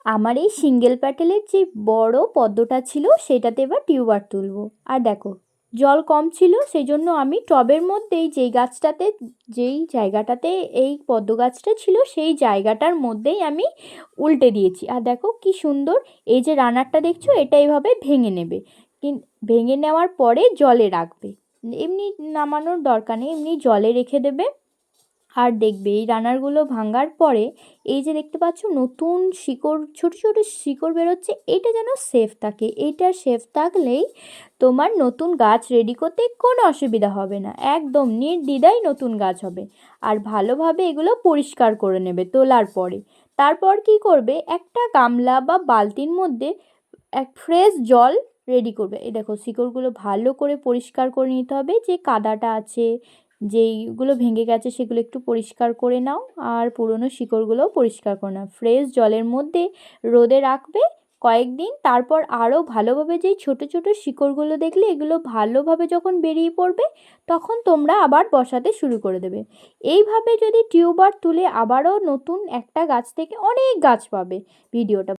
আমার এই সিঙ্গেল প্যাটেলের যে বড় পদ্মটা ছিল সেটাতে এবার টিউবার তুলবো। আর দেখো জল কম ছিল, সেই জন্য আমি টবের মধ্যেই যেই জায়গাটাতে এই পদ্ম গাছটা ছিল সেই জায়গাটার মধ্যেই আমি উল্টে দিয়েছি। আর দেখো কি সুন্দর, এই যে রানারটা দেখছো এটা এইভাবে ভেঙে নেবে। ভেঙে নেওয়ার পরে জলে রাখবে, এমনি নামানোর দরকার নেই, এমনি জলে রেখে দেবে। আর দেখবে এই রানারগুলো ভাঙার পরে এই যে দেখতে পাচ্ছ নতুন শিকড়, ছোট ছোট শিকড় বেরোচ্ছে, এটা যেন সেফ থাকে। এইটা সেফ থাকলেই তোমার নতুন গাছ রেডি করতে কোনো অসুবিধা হবে না, একদম নির্দ্বিধায় নতুন গাছ হবে। আর ভালোভাবে এগুলো পরিষ্কার করে নেবে তোলার পরে। তারপর কি করবে, একটা গামলা বা বালতির মধ্যে এক ফ্রেশ জল রেডি করবে। এই দেখো শিকড়গুলো ভালো করে পরিষ্কার করে নিতে হবে, যে কাদাটা আছে যেইগুলো ভেঙে গেছে সেগুলো একটু পরিষ্কার করে নাও, আর পুরনো শিকড়গুলোও পরিষ্কার করে নাও। ফ্রেশ জলের মধ্যে রোদে রাখবে কয়েকদিন, তারপর আরও ভালোভাবে যেই ছোট ছোট শিকড়গুলো দেখলে এগুলো ভালোভাবে যখন বেরিয়ে পড়বে তখন তোমরা আবার বসাতে শুরু করে দেবে। এইভাবে যদি টিউবার তুলে আবারও নতুন একটা গাছ থেকে অনেক গাছ পাবে। ভিডিওটা